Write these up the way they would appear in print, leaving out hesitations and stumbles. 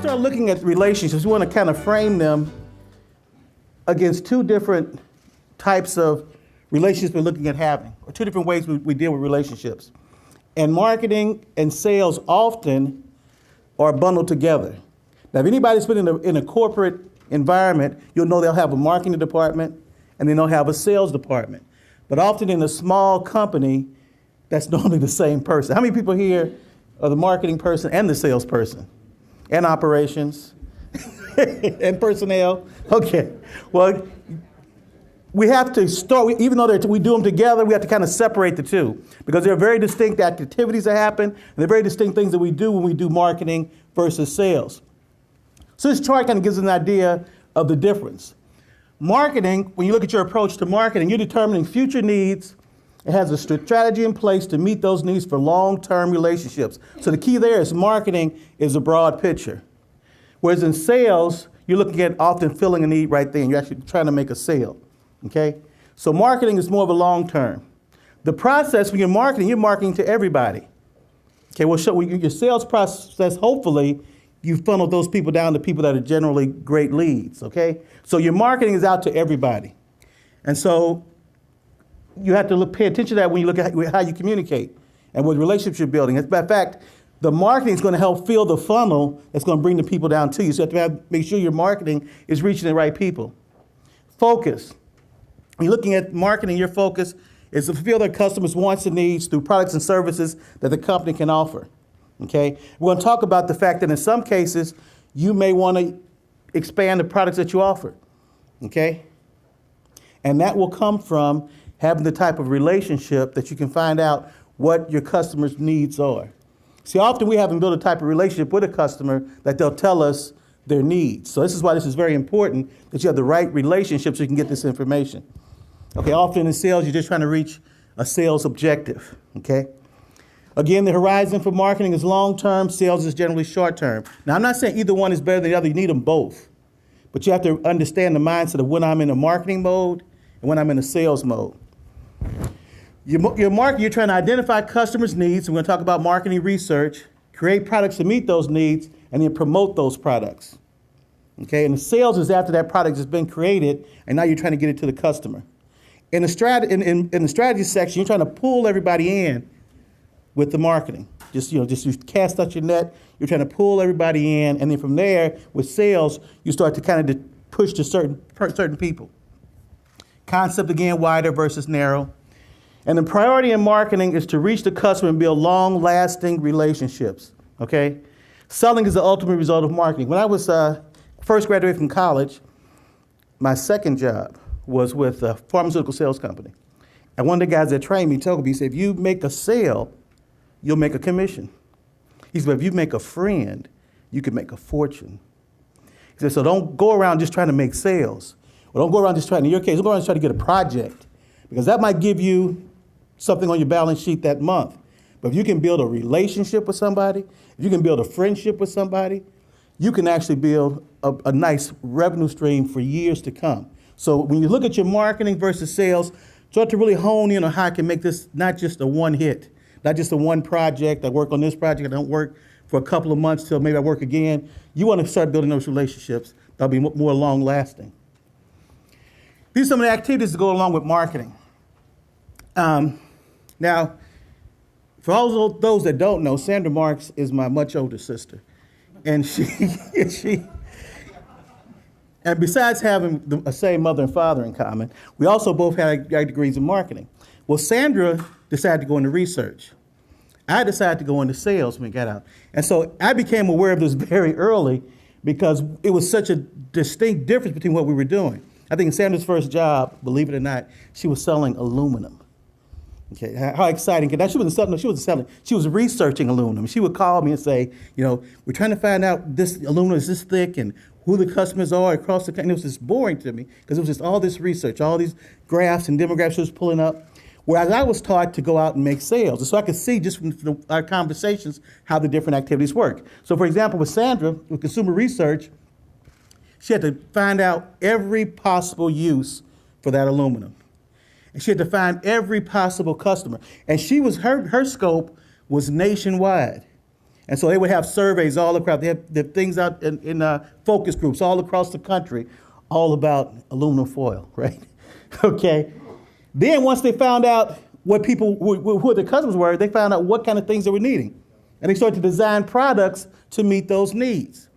start looking at relationships, we want to kind of frame them against two different types of relationships we're looking at having, or two different ways we deal with relationships. And marketing and sales often are bundled together. Now, if anybody's been in a corporate environment, you'll know they'll have a marketing department and then they'll have a sales department. But often in a small company, that's normally the same person. How many people here are the marketing person and the salesperson? And operations? And personnel? Okay. Well, we have to start, even though we do them together, we have to kind of separate the two because there are very distinct activities that happen and they're very distinct things that we do when we do marketing versus sales. So this chart kind of gives an idea of the difference. Marketing, when you look at your approach to marketing, you're determining future needs. It has a strategy in place to meet those needs for long-term relationships. So the key there is marketing is a broad picture. Whereas in sales, you're looking at often filling a need right there and you're actually trying to make a sale. Okay? So marketing is more of a long-term. The process when you're marketing to everybody. Okay, we'll show you your sales process, hopefully, you funnel those people down to people that are generally great leads, okay? So your marketing is out to everybody. And so you have to pay attention to that when you look at how you communicate and what relationships you're building. As a matter of fact, the marketing is going to help fill the funnel that's going to bring the people down to you. So you have to make sure your marketing is reaching the right people. Focus. When you're looking at marketing, your focus is to fulfill their customers' wants and needs through products and services that the company can offer. Okay? We're going to talk about the fact that in some cases, you may want to expand the products that you offer. Okay? And that will come from having the type of relationship that you can find out what your customers' needs are. See, often we haven't built a type of relationship with a customer that they'll tell us their needs. So this is why this is very important that you have the right relationship so you can get this information. Okay, often in sales, you're just trying to reach a sales objective. Okay? Again, the horizon for marketing is long-term. Sales is generally short-term. Now, I'm not saying either one is better than the other. You need them both. But you have to understand the mindset of when I'm in a marketing mode and when I'm in a sales mode. Your market, you're trying to identify customers' needs. We're going to talk about marketing research, create products to meet those needs, and then promote those products. Okay, and the sales is after that product has been created, and now you're trying to get it to the customer. In the strategy section, you're trying to pull everybody in with the marketing. Just you cast out your net, you're trying to pull everybody in, and then from there, with sales, you start to kind of push to certain people. Concept, again, wider versus narrow. And the priority in marketing is to reach the customer and build long-lasting relationships, okay? Selling is the ultimate result of marketing. When I was first graduated from college, my second job was with a pharmaceutical sales company. And one of the guys that trained me told me, he said, if you make a sale, you'll make a commission. He said, but if you make a friend, you can make a fortune. He said, so don't go around just trying to make sales. Or don't go around just trying, in your case, don't go around just trying to get a project. Because that might give you something on your balance sheet that month. But if you can build a relationship with somebody, if you can build a friendship with somebody, you can actually build a nice revenue stream for years to come. So when you look at your marketing versus sales, start to really hone in on how I can make this not just a one hit, not just a one project. I work on this project, I don't work for a couple of months till maybe I work again. You want to start building those relationships that'll be more long lasting. These are some of the activities that go along with marketing. Now, for all those that don't know, Sandra Marks is my much older sister. And and besides having the same mother and father in common, we also both had degrees in marketing. Well, Sandra decided to go into research. I decided to go into sales when we got out. And so I became aware of this very early because it was such a distinct difference between what we were doing. I think in Sandra's first job, believe it or not, she was selling aluminum. Okay, how exciting. Now, she wasn't selling, she was researching aluminum. She would call me and say, we're trying to find out this aluminum is this thick and who the customers are across the country. It was just boring to me because it was just all this research, all these graphs and demographics she was pulling up. Whereas I was taught to go out and make sales. And so I could see just from our conversations how the different activities work. So for example, with Sandra, with consumer research, she had to find out every possible use for that aluminum. And she had to find every possible customer. And her scope was nationwide. And so they would have surveys all across. They have things out in focus groups all across the country, all about aluminum foil, right? Okay. Then once they found out what people, who the customers were, they found out what kind of things they were needing. And they started to design products to meet those needs.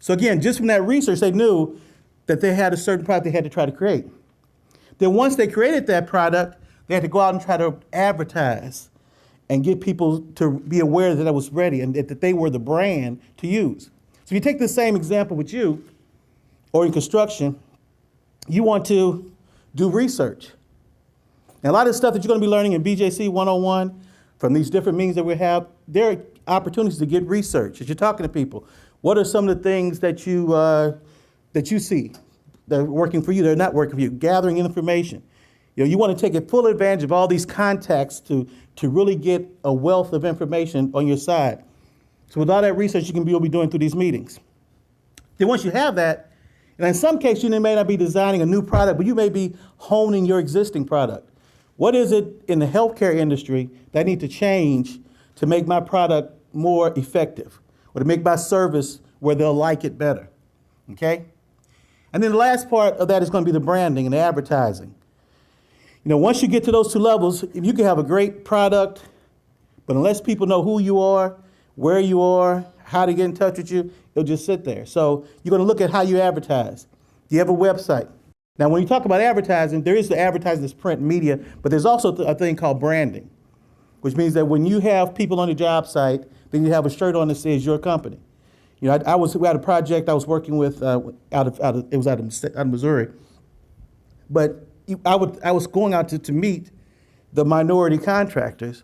So again, just from that research, they knew that they had a certain product they had to try to create. Then once they created that product, they had to go out and try to advertise and get people to be aware that it was ready and that they were the brand to use. So if you take the same example with you, or in construction, you want to do research. And a lot of the stuff that you're going to be learning in BJC 101 from these different meetings that we have, there are opportunities to get research. As you're talking to people, what are some of the things that you see that are working for you, that are not working for you? Gathering information. You want to take a full advantage of all these contacts to really get a wealth of information on your side. So with all that research, you'll be doing through these meetings. Then once you have that, and in some cases, you may not be designing a new product, but you may be honing your existing product. What is it in the healthcare industry that I need to change to make my product more effective, or to make my service where they'll like it better? Okay? And then the last part of that is going to be the branding and the advertising. Once you get to those two levels, if you can have a great product, but unless people know who you are, where you are, how to get in touch with you, it'll just sit there. So you're going to look at how you advertise. Do you have a website? Now, when you talk about advertising, there is the advertising that's print media, but there's also a thing called branding, which means that when you have people on the job site, then you have a shirt on that says your company. We had a project I was working with out of Missouri, but I was going out to meet the minority contractors,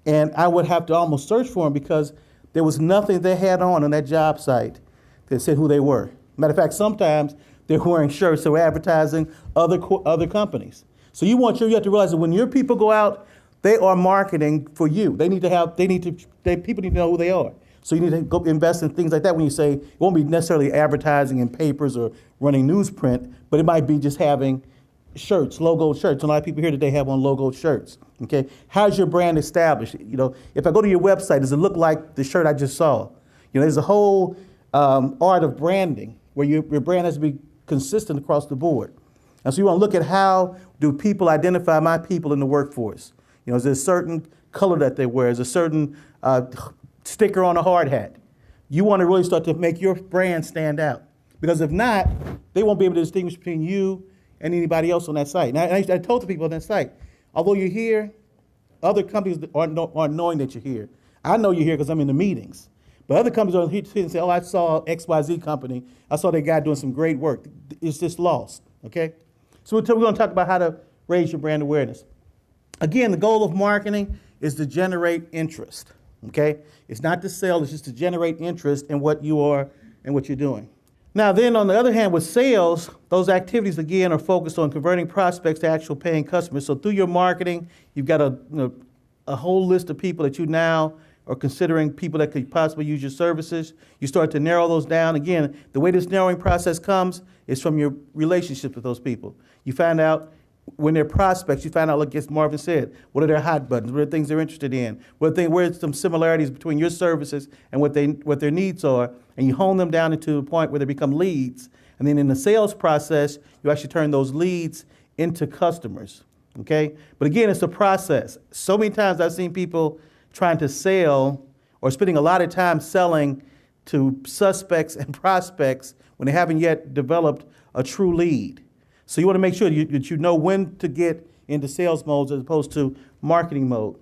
and I would have to almost search for them because there was nothing they had on that job site that said who they were. Matter of fact, sometimes they're wearing shirts that were advertising other companies. So you have to realize that when your people go out, they are marketing for you. People need to know who they are. So you need to go invest in things like that. When you say it won't be necessarily advertising in papers or running newsprint, but it might be just having shirts, logo shirts. A lot of people here today have on logo shirts. Okay, how's your brand established? If I go to your website, does it look like the shirt I just saw? There's a whole art of branding where your brand has to be consistent across the board. And so you want to look at how do people identify my people in the workforce? Is there a certain color that they wear? Is there a certain sticker on a hard hat? You want to really start to make your brand stand out. Because if not, they won't be able to distinguish between you and anybody else on that site. Now, I told the people on that site, although you're here, other companies aren't knowing that you're here. I know you're here because I'm in the meetings. But other companies are here and say, oh, I saw XYZ company. I saw that guy doing some great work. It's just lost, okay? So we're going to talk about how to raise your brand awareness. Again, the goal of marketing is to generate interest, okay? It's not to sell, it's just to generate interest in what you are and what you're doing. Now then, on the other hand, with sales, those activities, again, are focused on converting prospects to actual paying customers. So through your marketing, you've got a whole list of people that you now are considering people that could possibly use your services. You start to narrow those down. Again, the way this narrowing process comes is from your relationships with those people. You find out when they're prospects, you find out, like as Marvin said, what are their hot buttons, what are the things they're interested in, where are some similarities between your services and what their needs are, and you hone them down into a point where they become leads. And then in the sales process, you actually turn those leads into customers, okay? But again, it's a process. So many times I've seen people trying to sell or spending a lot of time selling to suspects and prospects when they haven't yet developed a true lead. So you want to make sure that you know when to get into sales modes as opposed to marketing mode.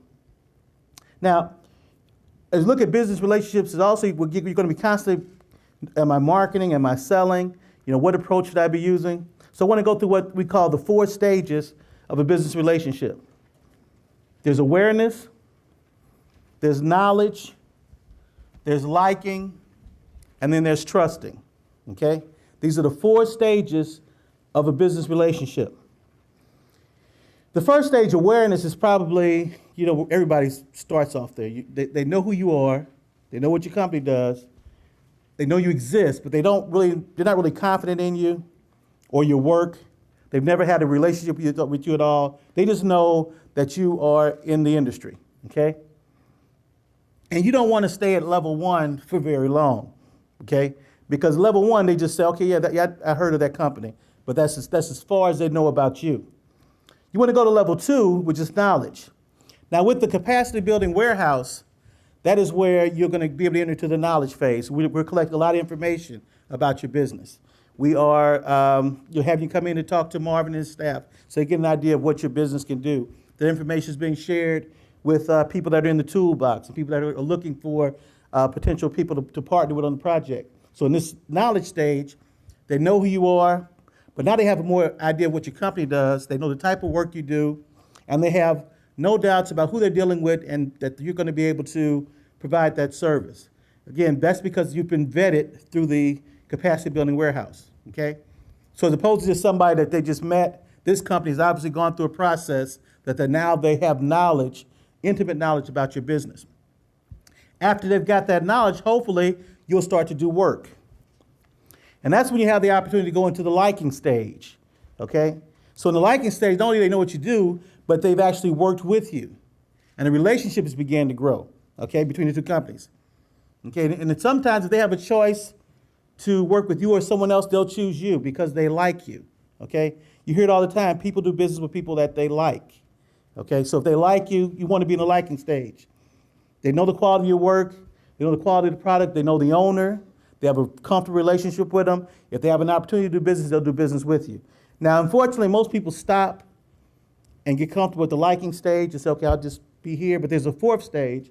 Now, as you look at business relationships, you're going to be constantly, am I marketing, am I selling? What approach should I be using? So I want to go through what we call the 4 stages of a business relationship. There's awareness, there's knowledge, there's liking, and then there's trusting, okay? These are the 4 stages of a business relationship. The first stage, awareness, is probably, everybody starts off there. They know who you are, they know what your company does, they know you exist, but they're not really confident in you or your work. They've never had a relationship with you at all. They just know that you are in the industry, okay? And you don't want to stay at level 1 for very long, okay? Because level 1, they just say, okay, yeah, I heard of that company, but that's as far as they know about you. You want to go to level 2, which is knowledge. Now, with the capacity building warehouse, that is where you're going to be able to enter to the knowledge phase. We're collecting a lot of information about your business. We are you'll have you come in and talk to Marvin and his staff so they get an idea of what your business can do. The information is being shared with people that are in the toolbox and people that are looking for potential people to partner with on the project. So in this knowledge stage, they know who you are, but now they have a more idea of what your company does. They know the type of work you do, and they have no doubts about who they're dealing with and that you're going to be able to provide that service. Again, that's because you've been vetted through the capacity building warehouse, okay? So as opposed to just somebody that they just met, this company has obviously gone through a process that they have knowledge, intimate knowledge about your business. After they've got that knowledge, hopefully you'll start to do work. And that's when you have the opportunity to go into the liking stage, okay? So in the liking stage, not only do they know what you do, but they've actually worked with you. And the relationship has began to grow, okay, between the two companies. Okay, and then sometimes if they have a choice to work with you or someone else, they'll choose you because they like you, okay? You hear it all the time. People do business with people that they like, okay? So if they like you, you want to be in the liking stage. They know the quality of your work. They know the quality of the product. They know the owner. They have a comfortable relationship with them. If they have an opportunity to do business, they'll do business with you. Now, unfortunately, most people stop and get comfortable with the liking stage and say, okay, I'll just be here. But there's a fourth stage,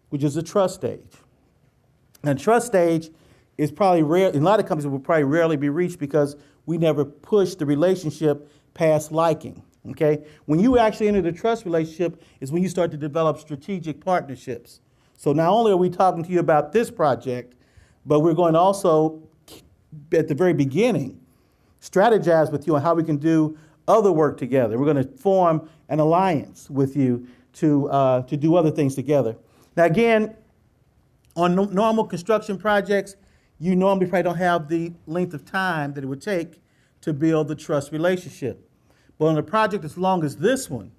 which is the trust stage. And the trust stage is probably rare. In a lot of companies, it will probably rarely be reached because we never push the relationship past liking, okay? When you actually enter the trust relationship is when you start to develop strategic partnerships. So not only are we talking to you about this project, but we're going to also, at the very beginning, strategize with you on how we can do other work together. We're going to form an alliance with you to do other things together. Now, again, on normal construction projects, you normally probably don't have the length of time that it would take to build the trust relationship. But on a project as long as this one,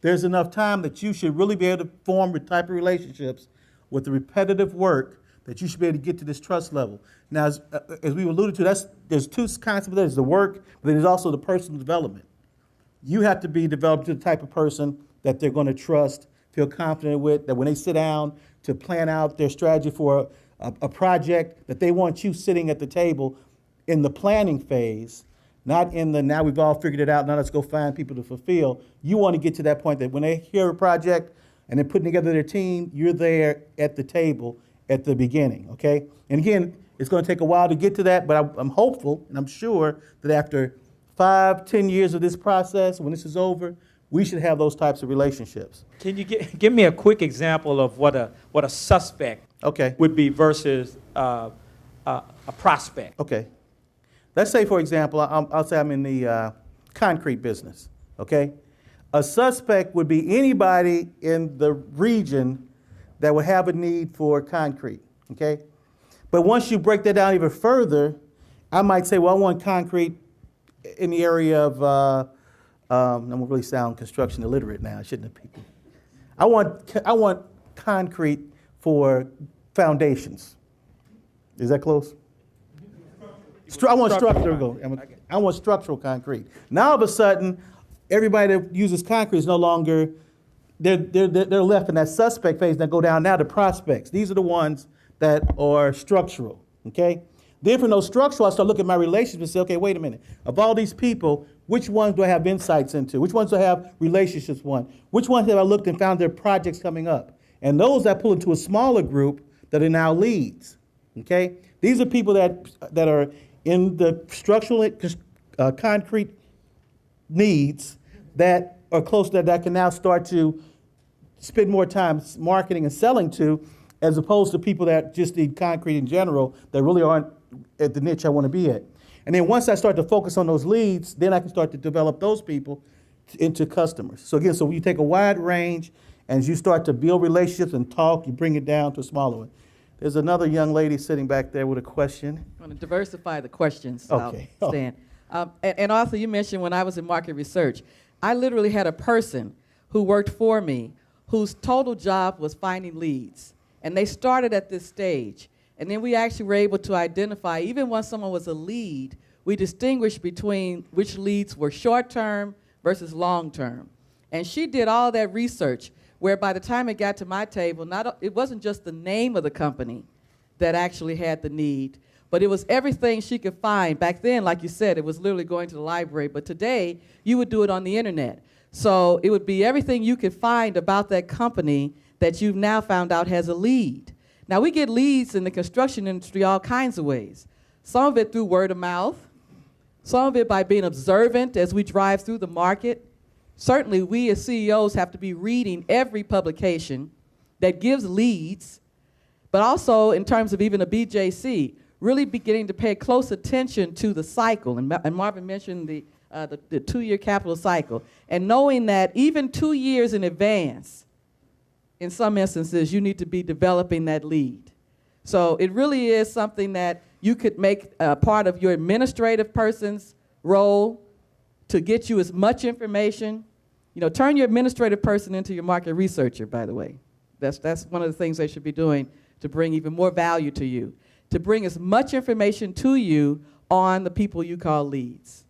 there's enough time that you should really be able to form the type of relationships with the repetitive work that you should be able to get to this trust level. Now, as we alluded to, there's two kinds of that. There's the work, but then there's also the personal development. You have to be developed to the type of person that they're going to trust, feel confident with, that when they sit down to plan out their strategy for a project, that they want you sitting at the table in the planning phase, not in the now we've all figured it out, now let's go find people to fulfill. You want to get to that point that when they hear a project and they're putting together their team, you're there at the table at the beginning, okay? And again, it's going to take a while to get to that, but I'm hopeful and I'm sure that after 5-10 years of this process, when this is over, we should have those types of relationships. Can you give me a quick example of what a suspect would be versus a prospect? Okay. Let's say, for example, I'll say I'm in the concrete business, okay? A suspect would be anybody in the region that would have a need for concrete, okay? But once you break that down even further, I might say, well, I want concrete in the area of, I'm going to really sound construction illiterate now, shouldn't it, people? I want concrete for foundations. Is that close? I want structural. I want structural concrete. Now, all of a sudden, everybody that uses concrete is no longer. They're left in that suspect phase. That go down now to prospects. These are the ones that are structural. Okay. Then from those structural, I start looking at my relationships and say, okay, wait a minute. Of all these people, which ones do I have insights into? Which ones do I have relationships on? Which ones have I looked and found their projects coming up? And those I pull into a smaller group that are now leads. Okay. These are people that are in the structural concrete needs that are close to that can now start to spend more time marketing and selling to, as opposed to people that just need concrete in general that really aren't at the niche I want to be at. And then once I start to focus on those leads, then I can start to develop those people into customers. So again, so you take a wide range, and as you start to build relationships and talk, you bring it down to a smaller one. There's another young lady sitting back there with a question. I want to diversify the questions, okay. Stan. And also, you mentioned when I was in market research, I literally had a person who worked for me whose total job was finding leads. And they started at this stage. And then we actually were able to identify, even when someone was a lead, we distinguished between which leads were short-term versus long-term. And she did all that research, where by the time it got to my table, it wasn't just the name of the company that actually had the need, but it was everything she could find. Back then, like you said, it was literally going to the library, but today, you would do it on the internet. So it would be everything you could find about that company that you've now found out has a lead. Now, we get leads in the construction industry all kinds of ways. Some of it through word of mouth, some of it by being observant as we drive through the market. Certainly, we as CEOs have to be reading every publication that gives leads, but also in terms of even a BJC, really beginning to pay close attention to the cycle. And Marvin mentioned the 2-year capital cycle. And knowing that even 2 years in advance, in some instances, you need to be developing that lead. So it really is something that you could make part of your administrative person's role to get you as much information. You know, turn your administrative person into your market researcher, by the way. That's one of the things they should be doing to bring even more value to you, to bring as much information to you on the people you call leads.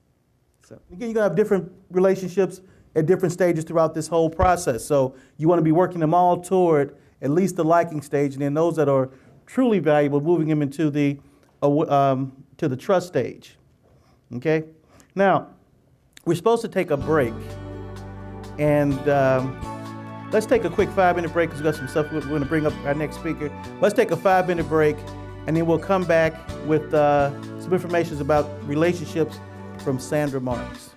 So again, you're going to have different relationships at different stages throughout this whole process. So you want to be working them all toward at least the liking stage, and then those that are truly valuable, moving them into the to the trust stage. Okay? Now, we're supposed to take a break, and let's take a quick 5-minute break because we've got some stuff we're going to bring up our next speaker. Let's take a 5-minute break, and then we'll come back with some information about relationships from Sandra Marks.